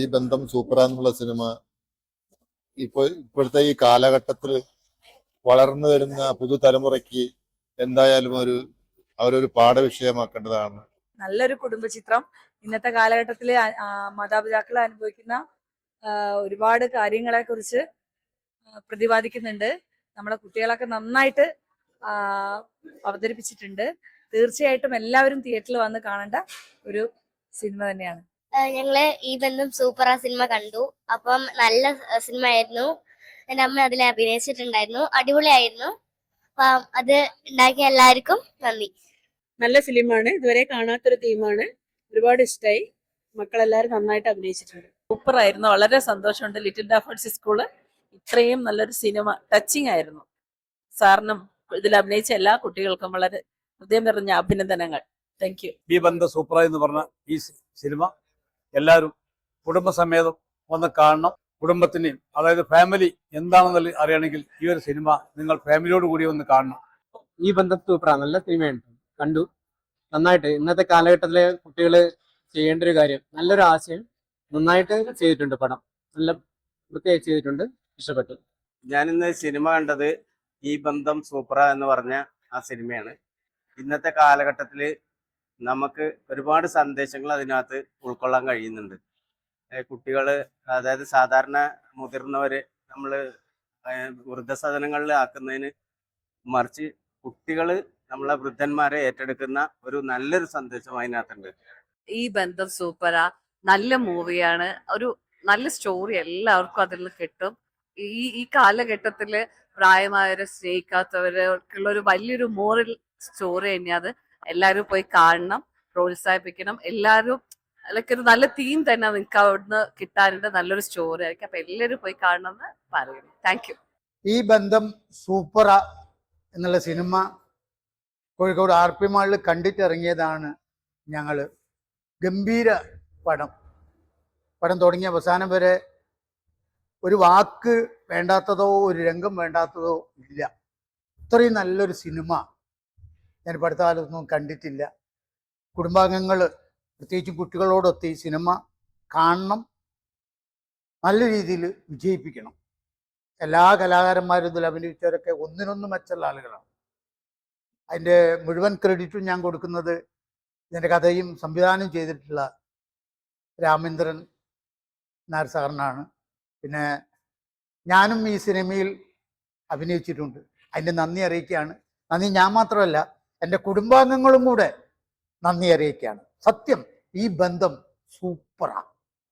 ഈ ബന്ധം സൂപ്പറാന്നുള്ള സിനിമ ഇപ്പോഴത്തെ ഈ കാലഘട്ടത്തിൽ വളർന്നു വരുന്ന പുതുതലമുറയ്ക്ക് എന്തായാലും അവരൊരു പാഠവിഷയമാക്കേണ്ടതാണ്. നല്ലൊരു കുടുംബ ചിത്രം. ഇന്നത്തെ കാലഘട്ടത്തില് മാതാപിതാക്കൾ അനുഭവിക്കുന്ന ഒരുപാട് കാര്യങ്ങളെ കുറിച്ച് പ്രതിപാദിക്കുന്നുണ്ട്. നമ്മളെ കുട്ടികളൊക്കെ നന്നായിട്ട് അവതരിപ്പിച്ചിട്ടുണ്ട്. തീർച്ചയായിട്ടും എല്ലാവരും തിയേറ്ററിൽ വന്ന് കാണേണ്ട ഒരു സിനിമ തന്നെയാണ്. ഞങ്ങള് ഈ ബന്ധം സൂപ്പർ ആ സിനിമ കണ്ടു. അപ്പം നല്ല സിനിമ ആയിരുന്നു. എന്റെ അമ്മ അതിൽ അഭിനയിച്ചിട്ടുണ്ടായിരുന്നു. അടിപൊളിയായിരുന്നു. അപ്പം അത് ഉണ്ടാക്കിയ എല്ലാവർക്കും നന്ദി. നല്ല ഫിലിമാണ്. ഇതുവരെ കാണാത്തൊരു തീമാണ്. ഒരുപാട് ഇഷ്ടമായി. മക്കളെല്ലാവരും നന്നായിട്ട് അഭിനയിച്ചിട്ടുണ്ട്. സൂപ്പറായിരുന്നു. വളരെ സന്തോഷമുണ്ട്. ലിറ്റിൽ ഡാഫേർഡ്സ് സ്കൂള് ഇത്രയും നല്ലൊരു സിനിമ ടച്ചിങ് ആയിരുന്നു. സാറിനും ഇതിൽ അഭിനയിച്ച എല്ലാ കുട്ടികൾക്കും വളരെ ഹൃദയം നിറഞ്ഞ അഭിനന്ദനങ്ങൾ. Thank you. ഈ ബന്ധം സൂപ്പറായി എന്ന് പറഞ്ഞ ഈ സിനിമ എല്ലാവരും കുടുംബസമേതം ഒന്ന് കാണണം. കുടുംബത്തിനെയും അതായത് ഫാമിലി എന്താണെന്ന് അറിയണമെങ്കിൽ ഈ ഒരു സിനിമ നിങ്ങൾ ഫാമിലിയോട് കൂടി ഒന്ന് കാണണം. ഈ ബന്ധം സൂപ്പറാണ്. നല്ല സിനിമയാണ്. കണ്ടു. നന്നായിട്ട് ഇന്നത്തെ കാലഘട്ടത്തിലെ കുട്ടികൾ ചെയ്യേണ്ട ഒരു കാര്യം, നല്ലൊരു ആശയം നന്നായിട്ട് ചെയ്തിട്ടുണ്ട്. പടം നല്ല വൃത്തിയായി ചെയ്തിട്ടുണ്ട്. ഇഷ്ടപ്പെട്ടു. ഞാനിന്ന് സിനിമ കണ്ടത് ഈ ബന്ധം സൂപ്പറ എന്ന് പറഞ്ഞ ആ സിനിമയാണ്. ഇന്നത്തെ കാലഘട്ടത്തിൽ നമുക്ക് ഒരുപാട് സന്ദേശങ്ങൾ അതിനകത്ത് ഉൾക്കൊള്ളാൻ കഴിയുന്നുണ്ട്. കുട്ടികൾ, അതായത് സാധാരണ മുതിർന്നവര് നമ്മൾ വൃദ്ധസദനങ്ങളിൽ ആക്കുന്നതിന് മറിച്ച് കുട്ടികൾ നമ്മളെ വൃദ്ധന്മാരെ ഏറ്റെടുക്കുന്ന ഒരു നല്ലൊരു സന്ദേശം അതിനകത്തുണ്ട്. ഈ ബന്ധം സൂപ്പറാ. നല്ല മൂവിയാണ്. ഒരു നല്ല സ്റ്റോറി എല്ലാവർക്കും അതിൽ നിന്ന് കിട്ടും. ഈ കാലഘട്ടത്തില് പ്രായമായവരെ സ്നേഹിക്കാത്തവർക്കുള്ള ഒരു വലിയൊരു മോറൽ സ്റ്റോറി തന്നെയാണ്. എല്ലാവരും പോയി കാണണം, പ്രോത്സാഹിപ്പിക്കണം. എല്ലാവരും ഒരു നല്ല തീം തന്നെ നിങ്ങൾക്ക് അവിടുന്ന് കിട്ടാനുണ്ട്. നല്ലൊരു സ്റ്റോറി ആയിരിക്കും. അപ്പൊ എല്ലാവരും പോയി കാണണം എന്ന് പറയുന്നു. Thank you. ഈ ബന്ധം സൂപ്പറ എന്നുള്ള സിനിമ കോഴിക്കോട് RP മാളിൽ കണ്ടിട്ടിറങ്ങിയതാണ് ഞങ്ങൾ. ഗംഭീര പടം തുടങ്ങിയ അവസാനം വരെ ഒരു വാക്ക് വേണ്ടാത്തതോ ഒരു രംഗം വേണ്ടാത്തതോ ഇല്ല. ഇത്രയും നല്ലൊരു സിനിമ ഞാൻ ഇപ്പോൾ അടുത്ത കാലത്തൊന്നും കണ്ടിട്ടില്ല. കുടുംബാംഗങ്ങൾ പ്രത്യേകിച്ചും കുട്ടികളോടൊത്ത് ഈ സിനിമ കാണണം, നല്ല രീതിയിൽ വിജയിപ്പിക്കണം. എല്ലാ കലാകാരന്മാരും ഇതിൽ അഭിനയിച്ചവരൊക്കെ ഒന്നിനൊന്ന് മെച്ചുള്ള ആളുകളാണ്. അതിൻ്റെ മുഴുവൻ ക്രെഡിറ്റും ഞാൻ കൊടുക്കുന്നത് ഇതിൻ്റെ കഥയും സംവിധാനം ചെയ്തിട്ടുള്ള രാമേന്ദ്രൻ നായർ സാറിനാണ്. പിന്നെ ഞാനും ഈ സിനിമയിൽ അഭിനയിച്ചിട്ടുണ്ട്. അതിൻ്റെ നന്ദി അറിയിക്കുകയാണ്. നന്ദി ഞാൻ മാത്രമല്ല, എൻ്റെ കുടുംബാംഗങ്ങളും കൂടെ നന്ദി അറിയിക്കുകയാണ്. സത്യം, ഈ ബന്ധം സൂപ്പറാണ്.